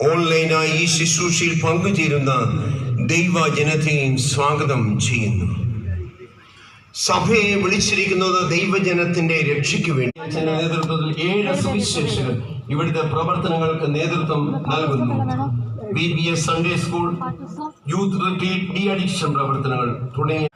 ഓൺലൈനായി ഈ ശുശ്രൂഷയിൽ പങ്കുചേരുന്ന ദൈവജനത്തെയും സ്വാഗതം ചെയ്യുന്നു. സഭയെ വിളിച്ചിരിക്കുന്നത് ദൈവജനത്തിന്റെ രക്ഷയ്ക്ക് വേണ്ടി. നേതൃത്വത്തിൽ 7 സുവിശേഷകർ ഇവിടുത്തെ പ്രവർത്തനങ്ങൾക്ക് നേതൃത്വം നൽകുന്നു. BBS Sunday school, youth retreat, de addiction പ്രവർത്തനങ്ങൾ തുടങ്ങിയ